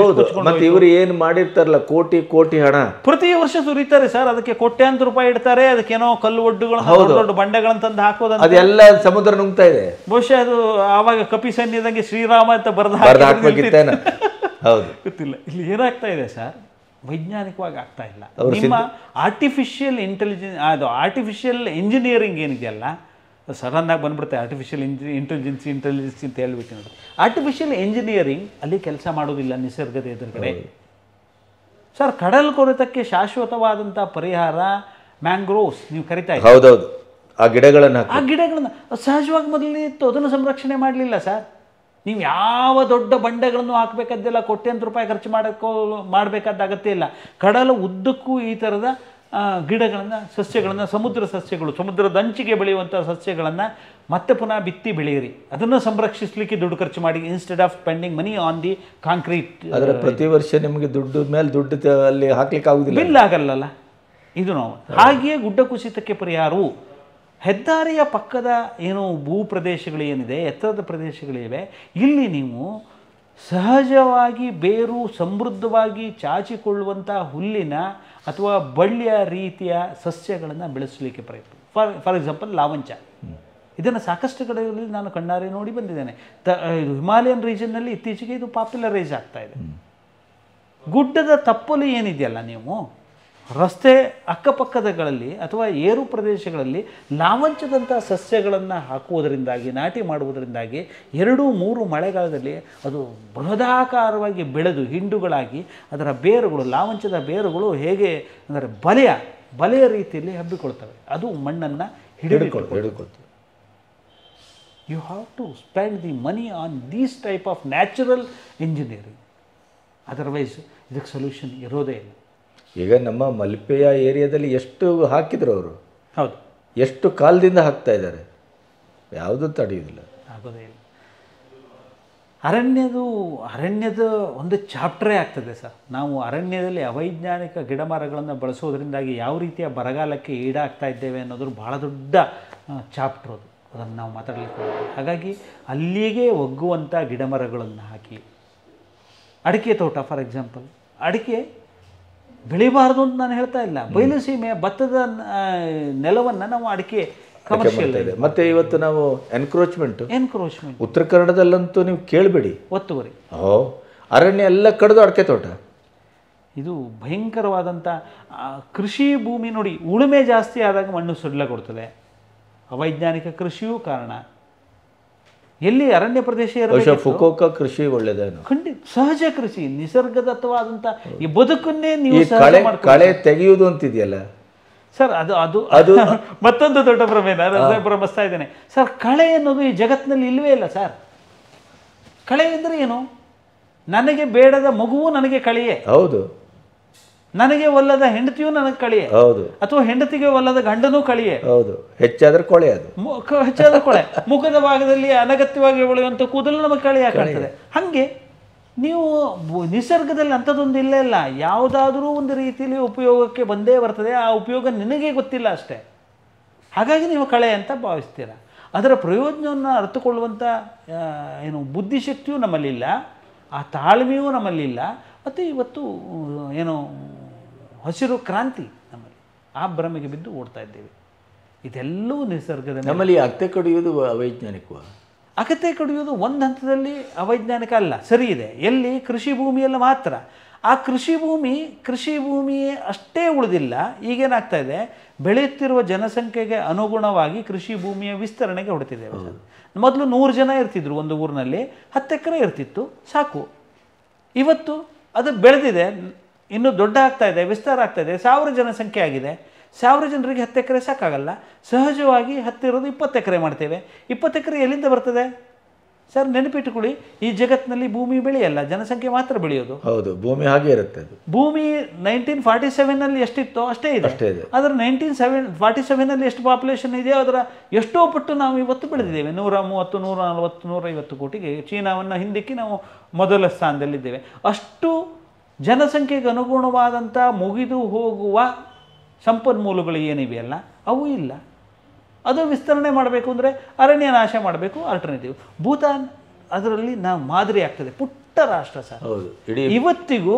ಮತ್ತೆ ಇವರು ಏನು ಮಾಡಿರ್ತಾರಲ್ಲ, ಕೋಟಿ ಕೋಟಿ ಹಣ ಪ್ರತಿ ವರ್ಷ ಸುರಿತಾರೆ ಸರ್. ಅದಕ್ಕೆ ಕೋಟ್ಯಾಂತರ ರೂಪಾಯಿ ಇಡ್ತಾರೆ. ಅದಕ್ಕೇನೋ ಕಲ್ಲು ಒಡ್ಡುಗಳನ್ನ, ದೊಡ್ಡ ಬಂಡೆಗಳನ್ನ ತಂದು ಹಾಕೋದು, ಅದೆಲ್ಲ ಸಮುದ್ರ ನುಗ್ತಾ ಇದೆ. ಬಹುಶಃ ಅದು ಆವಾಗ ಕಪಿ ಸೈನ್ಯದಂಗೆ ಶ್ರೀರಾಮ ಅಂತ ಬರೆದ ಹೌದು. ಗೊತ್ತಿಲ್ಲ. ಇಲ್ಲಿ ಏನಾಗ್ತಾ ಇದೆ ಸರ್, ವೈಜ್ಞಾನಿಕವಾಗಿ ಆಗ್ತಾ ಇಲ್ಲ. ನಿಮ್ಮ ಆರ್ಟಿಫಿಷಿಯಲ್ ಆರ್ಟಿಫಿಷಿಯಲ್ ಇಂಜಿನಿಯರಿಂಗ್ ಏನಿದೆಯಲ್ಲ, ಸಡನ್ನಾಗಿ ಬಂದ್ಬಿಡುತ್ತೆ ಆರ್ಟಿಫಿಷಿಯಲ್ ಇಂಟೆಲಿಜೆನ್ಸಿ ಅಂತ ಹೇಳ್ಬಿಟ್ಟು ನೋಡಿ. ಆರ್ಟಿಫಿಷಿಯಲ್ ಇಂಜಿನಿಯರಿಂಗ್ ಅಲ್ಲಿ ಕೆಲಸ ಮಾಡೋದಿಲ್ಲ ನಿಸರ್ಗದ ಎದುರುಗಡೆ ಸರ್. ಕಡಲ್ ಕೊರೆತಕ್ಕೆ ಶಾಶ್ವತವಾದಂಥ ಪರಿಹಾರ ಮ್ಯಾಂಗ್ರೋವ್ಸ್ ನೀವು ಕರಿತಾ ಇದ್ದೀವಿ. ಹೌದೌದು. ಆ ಗಿಡಗಳನ್ನು ಸಹಜವಾಗಿ ಮೊದಲಿತ್ತು, ಅದನ್ನು ಸಂರಕ್ಷಣೆ ಮಾಡಲಿಲ್ಲ ಸರ್. ನೀವು ಯಾವ ದೊಡ್ಡ ಬಂಡೆಗಳನ್ನು ಹಾಕಬೇಕಾದ್ದೆಲ್ಲ ಕೋಟ್ಯಾಂತರ ರೂಪಾಯಿ ಖರ್ಚು ಮಾಡಬೇಕಾದ ಅಗತ್ಯ ಇಲ್ಲ. ಕಡಲ ಉದ್ದಕ್ಕೂ ಈ ಥರದ ಗಿಡಗಳನ್ನು, ಸಸ್ಯಗಳನ್ನು, ಸಮುದ್ರದ ಅಂಚಿಗೆ ಬೆಳೆಯುವಂಥ ಸಸ್ಯಗಳನ್ನು ಮತ್ತೆ ಪುನಃ ಬಿತ್ತಿ ಬೆಳೆಯಿರಿ. ಅದನ್ನು ಸಂರಕ್ಷಿಸಲಿಕ್ಕೆ ದುಡ್ಡು ಖರ್ಚು ಮಾಡಿ, instead of spending money on the concrete. ಅದರ ಪ್ರತಿ ವರ್ಷ ನಿಮಗೆ ದುಡ್ಡು ಮೇಲೆ ದುಡ್ಡು ಅಲ್ಲಿ ಹಾಕ್ಲಿಕ್ಕೆ ಆಗುದಿಲ್ಲ, ಬಿಲ್ ಆಗಲ್ಲ ಇದು ನಾವು. ಹಾಗೆಯೇ ಗುಡ್ಡ ಕುಸಿತಕ್ಕೆ ಪರಿಹಾರವು ಹೆದ್ದಾರಿಯ ಪಕ್ಕದ ಏನು ಭೂ ಪ್ರದೇಶಗಳೇನಿದೆ, ಎತ್ತರದ ಪ್ರದೇಶಗಳಿವೆ, ಇಲ್ಲಿ ನೀವು ಸಹಜವಾಗಿ ಬೇರು ಸಮೃದ್ಧವಾಗಿ ಚಾಚಿಕೊಳ್ಳುವಂಥ ಹುಲ್ಲಿನ ಅಥವಾ ಬಳ್ಳಿಯ ರೀತಿಯ ಸಸ್ಯಗಳನ್ನು ಬೆಳೆಸಲಿಕ್ಕೆ ಪ್ರಯತ್ನ. ಫಾರ್ ಎಕ್ಸಾಂಪಲ್ ಲಾವಂಚ, ಇದನ್ನು ಸಾಕಷ್ಟು ಕಡೆಗಳಲ್ಲಿ ನಾನು ಕಣ್ಣಾರೆ ನೋಡಿ ಬಂದಿದ್ದೇನೆ. ಇದು ಹಿಮಾಲಯನ್ ರೀಜನ್ನಲ್ಲಿ ಇತ್ತೀಚೆಗೆ ಇದು ಪಾಪ್ಯುಲರೈಸ್ ಆಗ್ತಾ ಇದೆ. ಗುಡ್ಡದ ತಪ್ಪಲು ಏನಿದೆಯಲ್ಲ, ನೀವು ರಸ್ತೆ ಅಕ್ಕಪಕ್ಕದಗಳಲ್ಲಿ ಅಥವಾ ಏರು ಪ್ರದೇಶಗಳಲ್ಲಿ ಲಾವಂಚದಂಥ ಸಸ್ಯಗಳನ್ನು ಹಾಕುವುದರಿಂದಾಗಿ, ನಾಟಿ ಮಾಡುವುದರಿಂದಾಗಿ 2-3 ಮಳೆಗಾಲದಲ್ಲಿ ಅದು ಬೃಹದಾಕಾರವಾಗಿ ಬೆಳೆದು ಹಿಂಡುಗಳಾಗಿ ಅದರ ಬೇರುಗಳು, ಲಾವಂಚದ ಬೇರುಗಳು ಹೇಗೆ ಅಂದರೆ ಬಲೆಯ ರೀತಿಯಲ್ಲಿ ಹಬ್ಬಿಕೊಳ್ತವೆ. ಅದು ಮಣ್ಣನ್ನು ಹಿಡಿದುಕೊಳ್ತವೆ. You have to spend the money on these type of natural engineering. Otherwise ಇದಕ್ಕೆ ಸೊಲ್ಯೂಷನ್ ಇರೋದೇ ಇಲ್ಲ. ಈಗ ನಮ್ಮ ಮಲ್ಪೆಯ ಏರಿಯಾದಲ್ಲಿ ಎಷ್ಟು ಹಾಕಿದ್ರು ಅವರು, ಹೌದು, ಎಷ್ಟು ಕಾಲದಿಂದ ಹಾಕ್ತಾ ಇದ್ದಾರೆ, ಯಾವುದೂ ತಡೆಯೋದಿಲ್ಲ, ಆಗೋದೇ ಇಲ್ಲ. ಅರಣ್ಯದ ಒಂದು ಚಾಪ್ಟರೇ ಆಗ್ತದೆ ಸರ್. ನಾವು ಅರಣ್ಯದಲ್ಲಿ ಅವೈಜ್ಞಾನಿಕ ಗಿಡ ಮರಗಳನ್ನು ಬಳಸೋದ್ರಿಂದಾಗಿ ಯಾವ ರೀತಿಯ ಬರಗಾಲಕ್ಕೆ ಈಡಾಗ್ತಾ ಇದ್ದೇವೆ ಅನ್ನೋದ್ರ ಭಾಳ ದೊಡ್ಡ ಚಾಪ್ಟರ್ ಅದು. ಅದನ್ನು ನಾವು ಮಾತಾಡಲಿಕ್ಕೆ. ಹಾಗಾಗಿ ಅಲ್ಲಿಗೆ ಒಗ್ಗುವಂಥ ಗಿಡ ಮರಗಳನ್ನು ಹಾಕಿ, ಅಡಿಕೆ ತೋಟ ಫಾರ್ ಎಕ್ಸಾಂಪಲ್, ಅಡಿಕೆ ಬೆಳಿಬಾರ್ದು ಅಂತ ನಾನು ಹೇಳ್ತಾ ಇಲ್ಲ. ಬಯಲು ಸೀಮೆ ಭತ್ತದ ನೆಲವನ್ನು ನಾವು ಅಡಿಕೆ ಕಮರ್ಷಿಯಲ್. ಮತ್ತೆ ಇವತ್ತು ನಾವು ಎನ್ಕ್ರೋಚ್ಮೆಂಟ್ ಉತ್ತರ ಕನ್ನಡದಲ್ಲಂತೂ ನೀವು ಕೇಳಬೇಡಿ, ಒತ್ತುವರಿ. ಅರಣ್ಯ ಎಲ್ಲ ಕಡಿದು ಅಡಿಕೆ ತೋಟ. ಇದು ಭಯಂಕರವಾದಂಥ ಕೃಷಿ ಭೂಮಿ ನೋಡಿ. ಉಳುಮೆ ಜಾಸ್ತಿ ಆದಾಗ ಮಣ್ಣು ಸಡಿಲಗೊಳ್ತದೆ. ಅವೈಜ್ಞಾನಿಕ ಕೃಷಿಯೂ ಕಾರಣ. ಎಲ್ಲಿ ಅರಣ್ಯ ಪ್ರದೇಶ ಫುಕೋಕ ಕೃಷಿ ಒಳ್ಳೆದೇನು? ಖಂಡಿತ ಸಹಜ ಕೃಷಿ, ನಿಸರ್ಗದತ್ತವಾದಂಥ ಈ ಬದುಕನ್ನೇ ನೀವು ಕಳೆ ತೆಗೆಯುವುದು ಅಂತಿದೆಯಲ್ಲ ಸರ್, ಅದು ಮತ್ತೊಂದು ದೊಡ್ಡ ಭ್ರಮೆ. ನಾನು ಭ್ರಮಿಸ್ತಾ ಇದ್ದೇನೆ ಸರ್. ಕಳೆ ಅನ್ನೋದು ಈ ಜಗತ್ತಿನಲ್ಲಿ ಇಲ್ಲವೇ ಇಲ್ಲ ಸರ್. ಕಳೆ ಅಂದರೆ ಏನು? ನನಗೆ ಬೇಡದ ಮಗುವು ನನಗೆ ಕಳೆಯೇ. ಹೌದು. ನನಗೆ ಒಲ್ಲದ ಹೆಂಡತಿಯೂ ನನಗೆ ಕಳೆಯೇ. ಹೌದು. ಅಥವಾ ಹೆಂಡತಿಗೆ ಒಲ್ಲದ ಗಂಡನೂ ಕಳೆಯೇ. ಹೌದು. ಹೆಚ್ಚಾದ್ರೆ ಕೊಳೆ. ಅದು ಹೆಚ್ಚಾದ ಕೊಳೆ. ಮುಖದ ಭಾಗದಲ್ಲಿ ಅನಗತ್ಯವಾಗಿ ಬೆಳೆಯುವಂಥ ಕೂದಲು ನಮಗೆ ಕಳೆಯಾಗ್ತದೆ. ಹಾಗೆ ನೀವು ನಿಸರ್ಗದಲ್ಲಿ ಅಂಥದ್ದೊಂದು ಇಲ್ಲ. ಯಾವುದಾದ್ರೂ ಒಂದು ರೀತಿಯಲ್ಲಿ ಉಪಯೋಗಕ್ಕೆ ಬಂದೇ ಬರ್ತದೆ. ಆ ಉಪಯೋಗ ನಿನಗೆ ಗೊತ್ತಿಲ್ಲ ಅಷ್ಟೇ. ಹಾಗಾಗಿ ನೀವು ಕಳೆ ಅಂತ ಭಾವಿಸ್ತೀರ. ಅದರ ಪ್ರಯೋಜನವನ್ನು ಅರ್ಥಕೊಳ್ಳುವಂಥ ಬುದ್ಧಿಶಕ್ತಿಯೂ ನಮ್ಮಲ್ಲಿಲ್ಲ, ಆ ತಾಳ್ಮೆಯೂ ನಮ್ಮಲ್ಲಿಲ್ಲ. ಮತ್ತು ಇವತ್ತು ಹಸಿರು ಕ್ರಾಂತಿ ನಮ್ಮಲ್ಲಿ, ಆ ಭ್ರಮೆಗೆ ಬಿದ್ದು ಓಡ್ತಾ ಇದ್ದೇವೆ. ಇದೆಲ್ಲವೂ ನಿಸರ್ಗದ. ನಮ್ಮಲ್ಲಿ ಅಗತ್ಯ ಕಡಿಯೋದು ಅವೈಜ್ಞಾನಿಕ. ಅಗತ್ಯ ಕಡಿಯೋದು ಒಂದು ಹಂತದಲ್ಲಿ ಅವೈಜ್ಞಾನಿಕ ಅಲ್ಲ, ಸರಿ ಇದೆ. ಎಲ್ಲಿ? ಕೃಷಿ ಭೂಮಿಯಲ್ಲಿ ಮಾತ್ರ. ಆ ಕೃಷಿ ಭೂಮಿಯೇ ಅಷ್ಟೇ ಉಳಿದಿಲ್ಲ. ಈಗೇನಾಗ್ತಾ ಇದೆ, ಬೆಳೆಯುತ್ತಿರುವ ಜನಸಂಖ್ಯೆಗೆ ಅನುಗುಣವಾಗಿ ಕೃಷಿ ಭೂಮಿಯ ವಿಸ್ತರಣೆಗೆ ಹೊಡ್ತಿದ್ದೇವೆ. ಮೊದಲು 100 ಜನ ಇರ್ತಿದ್ರು ಒಂದು ಊರಿನಲ್ಲಿ, 10 ಎಕರೆ ಇರ್ತಿತ್ತು, ಸಾಕು. ಇವತ್ತು ಅದು ಬೆಳೆದಿದೆ, ಇನ್ನೂ ದೊಡ್ಡ ಆಗ್ತಾ ಇದೆ, ವಿಸ್ತಾರ ಆಗ್ತಾ ಇದೆ, 1000 ಜನಸಂಖ್ಯೆ ಆಗಿದೆ. 1000 ಜನರಿಗೆ 10 ಎಕರೆ ಸಾಕಾಗಲ್ಲ. ಸಹಜವಾಗಿ 10 ಇರೋದು 20 ಎಕರೆ ಮಾಡ್ತೇವೆ. 20 ಎಕರೆ ಎಲ್ಲಿಂದ ಬರ್ತದೆ ಸರ್? ನೆನಪಿಟ್ಟುಕೊಳ್ಳಿ, ಈ ಜಗತ್ತಿನಲ್ಲಿ ಭೂಮಿ ಬೆಳೆಯಲ್ಲ, ಜನಸಂಖ್ಯೆ ಮಾತ್ರ ಬೆಳೆಯೋದು. ಹೌದು, ಭೂಮಿ ಹಾಗೆ ಇರುತ್ತೆ. ಅದು ಭೂಮಿ 1947ನಲ್ಲಿ ಎಷ್ಟಿತ್ತೋ ಅಷ್ಟೇ ಇದೆ. ಅದರ 1947ನಲ್ಲಿ ಎಷ್ಟು ಪಾಪ್ಯುಲೇಷನ್ ಇದೆಯೋ ಅದರ ಎಷ್ಟೋ ಪಟ್ಟು ನಾವು ಇವತ್ತು ಬೆಳೆದಿದ್ದೇವೆ. 130, 140, 150 ಕೋಟಿಗೆ ಚೀನಾವನ್ನು ಹಿಂದಿಕ್ಕಿ ನಾವು ಮೊದಲ ಸ್ಥಾನದಲ್ಲಿದ್ದೇವೆ. ಅಷ್ಟು ಜನಸಂಖ್ಯೆಗೆ ಅನುಗುಣವಾದಂಥ ಮುಗಿದು ಹೋಗುವ ಸಂಪನ್ಮೂಲಗಳು ಏನಿವೆಯಲ್ಲ ಅವು ಇಲ್ಲ. ಅದು ವಿಸ್ತರಣೆ ಮಾಡಬೇಕು ಅಂದರೆ ಅರಣ್ಯ ನಾಶ ಮಾಡಬೇಕು. ಆಲ್ಟರ್ನೇಟಿವ್ ಭೂತಾನ್ ಅದರಲ್ಲಿ ನಾವು ಮಾದರಿ ಆಗ್ತದೆ. ಪುಟ್ಟ ರಾಷ್ಟ್ರ ಸರ್. ಇವತ್ತಿಗೂ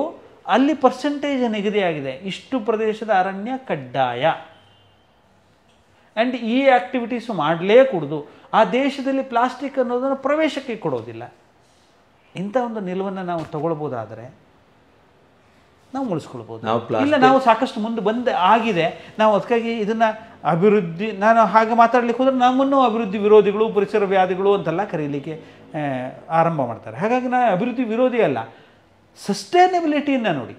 ಅಲ್ಲಿ ಪರ್ಸೆಂಟೇಜ್ ನಿಗದಿಯಾಗಿದೆ, ಇಷ್ಟು ಪ್ರದೇಶದ ಅರಣ್ಯ ಕಡ್ಡಾಯ. ಆ್ಯಂಡ್ ಈ ಆ್ಯಕ್ಟಿವಿಟೀಸು ಮಾಡಲೇ ಕೂಡದು. ಆ ದೇಶದಲ್ಲಿ ಪ್ಲಾಸ್ಟಿಕ್ ಅನ್ನೋದನ್ನು ಪ್ರವೇಶಕ್ಕೆ ಕೊಡೋದಿಲ್ಲ. ಇಂಥ ಒಂದು ನಿಲುವನ್ನು ನಾವು ತಗೊಳ್ಬೋದಾದರೆ ನಾವು ಉಳಿಸ್ಕೊಳ್ಬೋದು. ಇಲ್ಲ, ನಾವು ಸಾಕಷ್ಟು ಮುಂದೆ ಆಗಿದೆ. ನಾವು ಅದಕ್ಕಾಗಿ ಇದನ್ನು ಅಭಿವೃದ್ಧಿ, ನಾನು ಹಾಗೆ ಮಾತಾಡ್ಲಿಕ್ಕೆ ಹೋದರೆ ನಮ್ಮನ್ನು ಅಭಿವೃದ್ಧಿ ವಿರೋಧಿಗಳು, ಪರಿಸರ ವ್ಯಾಧಿಗಳು ಅಂತೆಲ್ಲ ಕರೀಲಿಕ್ಕೆ ಆರಂಭ ಮಾಡ್ತಾರೆ. ಹಾಗಾಗಿ ನಾನು ಅಭಿವೃದ್ಧಿ ವಿರೋಧಿ ಅಲ್ಲ. ಸಸ್ಟೈನಬಿಲಿಟಿಯನ್ನು ನೋಡಿ,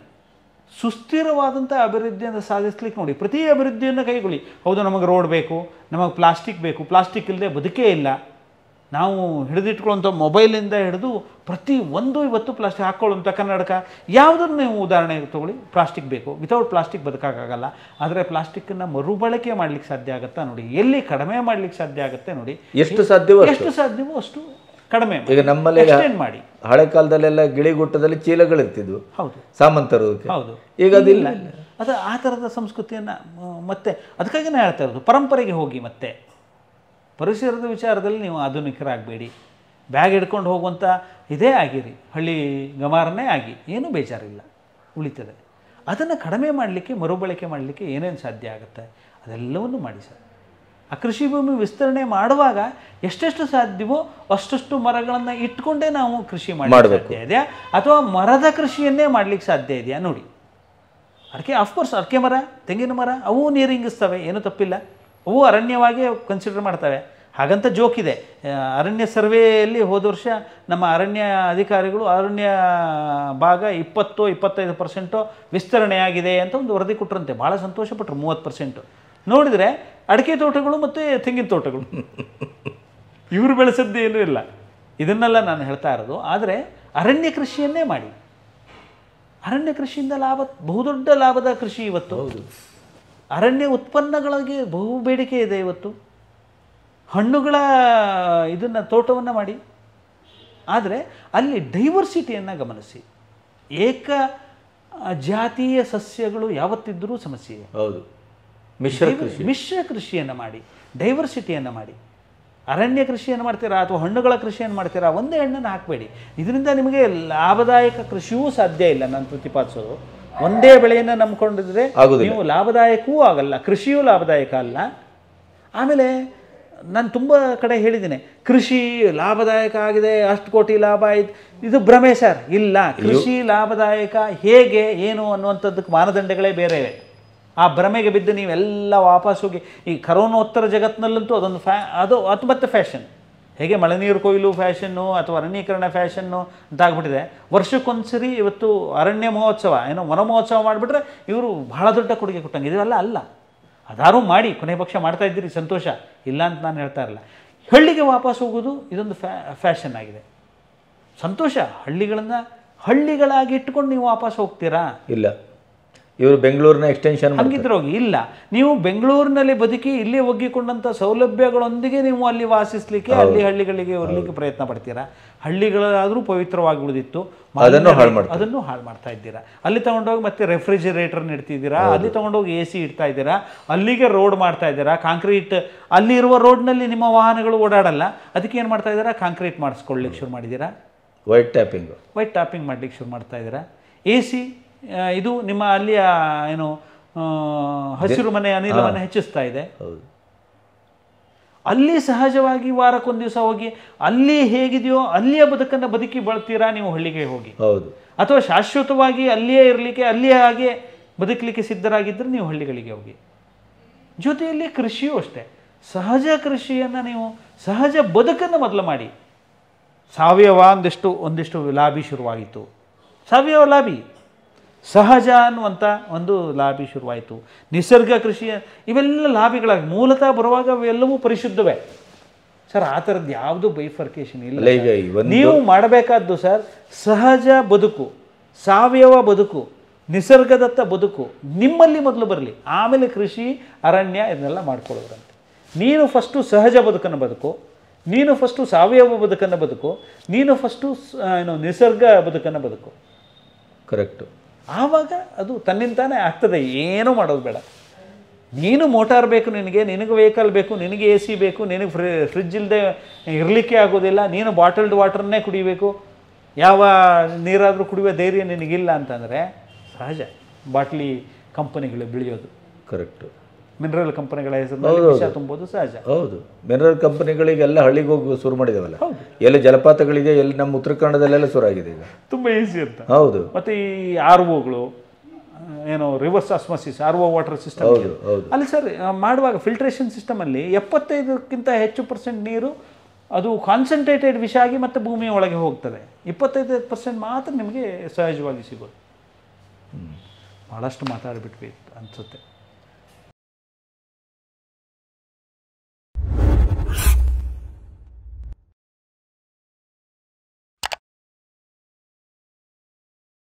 ಸುಸ್ಥಿರವಾದಂಥ ಅಭಿವೃದ್ಧಿಯನ್ನು ಸಾಧಿಸ್ಲಿಕ್ಕೆ ನೋಡಿ, ಪ್ರತಿ ಅಭಿವೃದ್ಧಿಯನ್ನು ಕೈಗೊಳ್ಳಿ. ಹೌದು, ನಮಗೆ ರೋಡ್ ಬೇಕು, ನಮಗೆ ಪ್ಲಾಸ್ಟಿಕ್ ಬೇಕು, ಪ್ಲಾಸ್ಟಿಕ್ ಇಲ್ಲದೆ ಬದುಕೇ ಇಲ್ಲ. ನಾವು ಹಿಡಿದಿಟ್ಕೊಳ್ಳುವಂಥ ಮೊಬೈಲಿಂದ ಹಿಡಿದು ಪ್ರತಿಯೊಂದು ಇವತ್ತು ಪ್ಲಾಸ್ಟಿಕ್ ಹಾಕ್ಕೊಳ್ಳುವಂಥ ಕನ್ನಡಕ ಯಾವುದನ್ನು ನೀವು ಉದಾಹರಣೆ ತೊಗೊಳ್ಳಿ, ಪ್ಲಾಸ್ಟಿಕ್ ಬೇಕು. ವಿತೌಟ್ ಪ್ಲಾಸ್ಟಿಕ್ ಬದುಕೋಕ್ಕಾಗಲ್ಲ. ಆದರೆ ಪ್ಲಾಸ್ಟಿಕ್ಕನ್ನು ಮರುಬಳಕೆ ಮಾಡಲಿಕ್ಕೆ ಸಾಧ್ಯ ಆಗುತ್ತಾ ನೋಡಿ, ಎಲ್ಲಿ ಕಡಿಮೆ ಮಾಡಲಿಕ್ಕೆ ಸಾಧ್ಯ ಆಗುತ್ತೆ ನೋಡಿ, ಎಷ್ಟು ಸಾಧ್ಯವೋ ಅಷ್ಟು ಕಡಿಮೆ. ಈಗ ನಮ್ಮಲ್ಲಿ ಮಾಡಿ ಹಳೆ ಕಾಲದಲ್ಲೆಲ್ಲ ಗಿಳಿಗುಟ್ಟದಲ್ಲಿ ಚೀಲಗಳಿರ್ತಿದ್ವು. ಹೌದು, ಸಾಮಂತರು. ಹೌದು, ಈಗ ಅದಿಲ್ಲ. ಅದು ಆ ಥರದ ಸಂಸ್ಕೃತಿಯನ್ನು ಮತ್ತೆ ಅದಕ್ಕಾಗಿ ನಾನು ಹೇಳ್ತಾ ಇರೋದು, ಪರಂಪರೆಗೆ ಹೋಗಿ ಮತ್ತೆ ಪರಿಸರದ ವಿಚಾರದಲ್ಲಿ ನೀವು ಆಧುನಿಕರಾಗಬೇಡಿ, ಬ್ಯಾಗ್ ಹಿಡ್ಕೊಂಡು ಹೋಗುವಂಥ ಇದೇ ಆಗಿರಿ, ಹಳ್ಳಿ ಗಮಾರನೇ ಆಗಿ, ಏನೂ ಬೇಜಾರಿಲ್ಲ, ಉಳಿತದೆ. ಅದನ್ನು ಕಡಿಮೆ ಮಾಡಲಿಕ್ಕೆ, ಮರುಬಳಕೆ ಮಾಡಲಿಕ್ಕೆ ಏನೇನು ಸಾಧ್ಯ ಆಗುತ್ತೆ ಅದೆಲ್ಲವನ್ನೂ ಮಾಡಿ ಸರ್. ಆ ಕೃಷಿ ಭೂಮಿ ವಿಸ್ತರಣೆ ಮಾಡುವಾಗ ಎಷ್ಟೆಷ್ಟು ಸಾಧ್ಯವೋ ಅಷ್ಟಷ್ಟು ಮರಗಳನ್ನು ಇಟ್ಕೊಂಡೇ ನಾವು ಕೃಷಿ ಮಾಡಲಿಕ್ಕೆ ಸಾಧ್ಯ ಇದೆಯಾ, ಅಥವಾ ಮರದ ಕೃಷಿಯನ್ನೇ ಮಾಡಲಿಕ್ಕೆ ಸಾಧ್ಯ ಇದೆಯಾ ನೋಡಿ. ಅಡಿಕೆ ಆಫ್ಕೋರ್ಸ್ ಅಡಿಕೆ ಮರ, ತೆಂಗಿನ ಮರ ಅವು ನೀರು ಇಂಗಿಸ್ತವೆ, ಏನೂ ತಪ್ಪಿಲ್ಲ, ಅವು ಅರಣ್ಯವಾಗಿ ಕನ್ಸಿಡರ್ ಮಾಡ್ತವೆ. ಹಾಗಂತ ಜೋಕಿದೆ. ಅರಣ್ಯ ಸರ್ವೆಯಲ್ಲಿ ಹೋದ ವರ್ಷ ನಮ್ಮ ಅರಣ್ಯ ಅಧಿಕಾರಿಗಳು ಅರಣ್ಯ ಭಾಗ 20-25% ವಿಸ್ತರಣೆಯಾಗಿದೆ ಅಂತ ಒಂದು ವರದಿ ಕೊಟ್ಟರಂತೆ. ಭಾಳ ಸಂತೋಷಪಟ್ಟರು. 30% ನೋಡಿದರೆ ಅಡಿಕೆ ತೋಟಗಳು ಮತ್ತು ತೆಂಗಿನ ತೋಟಗಳು ಇವರು ಬೆಳೆಸದ್ದು ಏನೂ ಇಲ್ಲ. ಇದನ್ನೆಲ್ಲ ನಾನು ಹೇಳ್ತಾ ಇರೋದು. ಆದರೆ ಅರಣ್ಯ ಕೃಷಿಯನ್ನೇ ಮಾಡಿ. ಅರಣ್ಯ ಕೃಷಿಯಿಂದ ಬಹುದೊಡ್ಡ ಲಾಭದ ಕೃಷಿ ಇವತ್ತು. ಹೌದು, ಅರಣ್ಯ ಉತ್ಪನ್ನಗಳಿಗೆ ಬಹು ಬೇಡಿಕೆ ಇದೆ ಇವತ್ತು. ಹಣ್ಣುಗಳ ಇದನ್ನು ತೋಟವನ್ನು ಮಾಡಿ, ಆದರೆ ಅಲ್ಲಿ ಡೈವರ್ಸಿಟಿಯನ್ನು ಗಮನಿಸಿ. ಏಕ ಜಾತೀಯ ಸಸ್ಯಗಳು ಯಾವತ್ತಿದ್ದರೂ ಸಮಸ್ಯೆ. ಹೌದು, ಮಿಶ್ರ ಕೃಷಿಯನ್ನು ಮಾಡಿ, ಡೈವರ್ಸಿಟಿಯನ್ನು ಮಾಡಿ. ಅರಣ್ಯ ಕೃಷಿಯನ್ನು ಮಾಡ್ತೀರಾ ಅಥವಾ ಹಣ್ಣುಗಳ ಕೃಷಿಯನ್ನು ಮಾಡ್ತೀರಾ, ಒಂದೇ ಹಣ್ಣನ್ನು ಹಾಕಬೇಡಿ. ಇದರಿಂದ ನಿಮಗೆ ಲಾಭದಾಯಕ ಕೃಷಿಯೂ ಸಾಧ್ಯ ಇಲ್ಲ. ನಾನು ಪ್ರತಿಪಾದಿಸೋದು, ಒಂದೇ ಬೆಳೆಯನ್ನು ನಂಬ್ಕೊಂಡಿದ್ರೆ ನೀವು ಲಾಭದಾಯಕವೂ ಆಗಲ್ಲ, ಕೃಷಿಯೂ ಲಾಭದಾಯಕ ಅಲ್ಲ. ಆಮೇಲೆ ನಾನು ತುಂಬ ಕಡೆ ಹೇಳಿದ್ದೀನಿ, ಕೃಷಿ ಲಾಭದಾಯಕ ಆಗಿದೆ, ಅಷ್ಟು ಕೋಟಿ ಲಾಭ ಆಯ್ತು, ಇದು ಭ್ರಮೆ ಸರ್. ಇಲ್ಲ, ಕೃಷಿ ಲಾಭದಾಯಕ ಹೇಗೆ ಏನು ಅನ್ನುವಂಥದ್ದಕ್ಕೆ ಮಾನದಂಡಗಳೇ ಬೇರೆ. ಆ ಭ್ರಮೆಗೆ ಬಿದ್ದು ನೀವೆಲ್ಲ ವಾಪಸ್ ಹೋಗಿ ಈ ಕರೋನೋತ್ತರ ಜಗತ್ತಿನಲ್ಲಂತೂ ಅದೊಂದು ಅದು ಮತ್ತೆ ಫ್ಯಾಷನ್. ಹೇಗೆ ಮಳೆ ನೀರು ಕೊಯ್ಲು ಫ್ಯಾಷನ್ನು ಅಥವಾ ಅರಣ್ಯೀಕರಣ ಫ್ಯಾಷನ್ನು ಅಂತ ಆಗ್ಬಿಟ್ಟಿದೆ. ವರ್ಷಕ್ಕೊಂದ್ಸರಿ ಇವತ್ತು ಅರಣ್ಯ ಮಹೋತ್ಸವ, ಏನೋ ವನ ಮಹೋತ್ಸವ ಮಾಡಿಬಿಟ್ರೆ ಇವರು ಬಹಳ ದೊಡ್ಡ ಕೊಡುಗೆ ಕೊಟ್ಟಂಗೆ. ಇದೆಲ್ಲ ಅಲ್ಲ, ಅದಾರು ಮಾಡಿ, ಕೊನೆ ಪಕ್ಷ ಮಾಡ್ತಾ ಇದ್ದೀರಿ, ಸಂತೋಷ ಇಲ್ಲ ಅಂತ ನಾನು ಹೇಳ್ತಾ ಇರಲ್ಲ. ಹಳ್ಳಿಗೆ ವಾಪಸ್ ಹೋಗೋದು ಇದೊಂದು ಫ್ಯಾಷನ್ ಆಗಿದೆ. ಸಂತೋಷ, ಹಳ್ಳಿಗಳನ್ನು ಹಳ್ಳಿಗಳಾಗಿ ಇಟ್ಕೊಂಡು ನೀವು ವಾಪಸ್ ಹೋಗ್ತೀರಾ? ಇಲ್ಲ, ಇವರು ಬೆಂಗಳೂರಿನ ಎಕ್ಸ್ಟೆನ್ಷನ್ ಹಂಗಿದ್ರೆ ಹೋಗಿ. ಇಲ್ಲ, ನೀವು ಬೆಂಗಳೂರಿನಲ್ಲಿ ಬದುಕಿ ಇಲ್ಲಿ ಒಗ್ಗಿಕೊಂಡಂಥ ಸೌಲಭ್ಯಗಳೊಂದಿಗೆ ನೀವು ಅಲ್ಲಿ ವಾಸಿಸಲಿಕ್ಕೆ, ಅಲ್ಲಿ ಹಳ್ಳಿಗಳಿಗೆ ಬರಲಿಕ್ಕೆ ಪ್ರಯತ್ನ ಪಡ್ತೀರಾ. ಹಳ್ಳಿಗಳಾದರೂ ಪವಿತ್ರವಾಗಿ ಉಳಿದಿತ್ತು, ಅದನ್ನು ಹಾಳು ಮಾಡ್ತಾ ಇದ್ದೀರಾ. ಅಲ್ಲಿ ತಗೊಂಡೋಗಿ ಮತ್ತೆ ರೆಫ್ರಿಜಿರೇಟರ್ನ ಇಡ್ತಿದ್ದೀರಾ, ಅಲ್ಲಿ ತಗೊಂಡೋಗಿ AC ಇಡ್ತಾ ಇದ್ದೀರಾ, ಅಲ್ಲಿಗೆ ರೋಡ್ ಮಾಡ್ತಾ ಇದ್ದೀರಾ, ಕಾಂಕ್ರೀಟ್. ಅಲ್ಲಿರುವ ರೋಡ್ನಲ್ಲಿ ನಿಮ್ಮ ವಾಹನಗಳು ಓಡಾಡಲ್ಲ, ಅದಕ್ಕೆ ಏನು ಮಾಡ್ತಾ ಇದ್ದೀರಾ, ಕಾಂಕ್ರೀಟ್ ಮಾಡಿಸ್ಕೊಳ್ಳಿಕ್ಕೆ ಶುರು ಮಾಡಿದ್ದೀರಾ, ವೈಟ್ ಟ್ಯಾಪಿಂಗ್ ಮಾಡಲಿಕ್ಕೆ ಶುರು ಮಾಡ್ತಾ ಇದ್ದೀರಾ. AC ಇದು ನಿಮ್ಮ ಅಲ್ಲಿಯ ಏನು ಹಸಿರು ಮನೆ ಅನಿಲವನ್ನು ಹೆಚ್ಚಿಸ್ತಾ ಇದೆ. ಅಲ್ಲಿ ಸಹಜವಾಗಿ ವಾರಕ್ಕೊಂದು ದಿವಸ ಹೋಗಿ ಅಲ್ಲಿ ಹೇಗಿದೆಯೋ ಅಲ್ಲಿಯ ಬದುಕನ್ನು ಬಳತೀರಾ ನೀವು ಹಳ್ಳಿಗೆ ಹೋಗಿ. ಅಥವಾ ಶಾಶ್ವತವಾಗಿ ಅಲ್ಲಿಯೇ ಇರಲಿಕ್ಕೆ, ಅಲ್ಲಿಯೇ ಹಾಗೆ ಬದುಕಲಿಕ್ಕೆ ಸಿದ್ಧರಾಗಿದ್ದರೆ ನೀವು ಹಳ್ಳಿಗಳಿಗೆ ಹೋಗಿ. ಜೊತೆಯಲ್ಲಿ ಕೃಷಿಯೂ ಅಷ್ಟೇ, ಸಹಜ ಕೃಷಿಯನ್ನು ನೀವು ಸಹಜ ಬದುಕನ್ನು ಮೊದಲು ಮಾಡಿ. ಸಾವಯವ ಒಂದಿಷ್ಟು ಲಾಬಿ ಶುರುವಾಗಿತ್ತು, ಸಾವಯವ ಲಾಬಿ, ಸಹಜ ಅನ್ನುವಂಥ ಒಂದು ಲಾಬಿ ಶುರುವಾಯಿತು. ನಿಸರ್ಗ ಕೃಷಿ, ಇವೆಲ್ಲ ಲಾಬಿಗಳಾಗಿ ಮೂಲತಃ ಬರುವಾಗ ಅವೆಲ್ಲವೂ ಪರಿಶುದ್ಧವೇ ಸರ್. ಆ ಥರದ್ದು ಯಾವುದು ಬೈಫರ್ಕೇಶನ್ ಇಲ್ಲ. ನೀವು ಮಾಡಬೇಕಾದ್ದು ಸರ್, ಸಹಜ ಬದುಕು, ಸಾವಯವ ಬದುಕು, ನಿಸರ್ಗದತ್ತ ಬದುಕು ನಿಮ್ಮಲ್ಲಿ ಮೊದಲು ಬರಲಿ, ಆಮೇಲೆ ಕೃಷಿ, ಅರಣ್ಯ ಇದನ್ನೆಲ್ಲ ಮಾಡ್ಕೊಳ್ಳೋದ್ರಂತೆ. ನೀನು ಫಸ್ಟು ಸಹಜ ಬದುಕನ್ನು ಬದುಕು, ನೀನು ಫಸ್ಟು ಸಾವಯವ ಬದುಕನ್ನು ಬದುಕು, ನೀನು ಫಸ್ಟು ನಿಸರ್ಗ ಬದುಕನ್ನು ಬದುಕು. ಕರೆಕ್ಟು. ಆವಾಗ ಅದು ತನ್ನಿಂತಾನೇ ಆಗ್ತದೆ, ಏನೂ ಮಾಡೋದು ಬೇಡ. ನೀನು ಮೋಟಾರ್ ಬೇಕು, ನಿನಗೆ ವೆಹಿಕಲ್ ಬೇಕು, ನಿನಗೆ AC ಬೇಕು, ನಿನಗೆ ಫ್ರಿಜ್ ಇಲ್ಲದೆ ಇರಲಿಕ್ಕೆ ಆಗೋದಿಲ್ಲ, ನೀನು ಬಾಟಲ್ಡ್ ವಾಟರ್ನೇ ಕುಡಿಬೇಕು, ಯಾವ ನೀರಾದರೂ ಕುಡಿಯುವ ಧೈರ್ಯ ನಿನಗಿಲ್ಲ ಅಂತಂದರೆ ಸಹಜ ಬಾಟ್ಲಿ ಕಂಪನಿಗಳು ಬೆಳೆಯೋದು. ಕರೆಕ್ಟು. ಮಿನರಲ್ ಕಂಪನಿಗಳ ಹೆಸರು ವಿಷ ತುಂಬೋದು ಸಹಜ. ಹೌದು, ಮಿನರಲ್ ಕಂಪನಿಗಳಿಗೆಲ್ಲ ಹಳ್ಳಿಗೆ ಹೋಗಿ ಶುರು ಮಾಡಿದಾವಲ್ಲ, ಎಲ್ಲಿ ಜಲಪಾತಗಳಿದೆ, ಎಲ್ಲಿ ನಮ್ಮ ಉತ್ತರ ಕನ್ನಡದಲ್ಲೆಲ್ಲ ಶುರು ಆಗಿದೆ ಈಗ, ತುಂಬ ಈಸಿ ಅಂತ. ಹೌದು. ಮತ್ತು ಈ ROಗಳು, ಏನೋ reverse osmosis, RO water system, ಅಲ್ಲಿ ಸರ್ ಮಾಡುವಾಗ ಫಿಲ್ಟ್ರೇಷನ್ ಸಿಸ್ಟಮಲ್ಲಿ 75ಕ್ಕಿಂತ ಹೆಚ್ಚು % ನೀರು ಅದು ಕಾನ್ಸಂಟ್ರೇಟೆಡ್ ವಿಷ ಆಗಿ ಮತ್ತೆ ಭೂಮಿಯ ಒಳಗೆ ಹೋಗ್ತದೆ. 25% ಮಾತ್ರ ನಿಮಗೆ ಸಹಜವಾಗಿ ಸಿಗೋದು. ಭಾಳಷ್ಟು ಮಾತಾಡಿಬಿಟ್ವಿ ಅನಿಸುತ್ತೆ.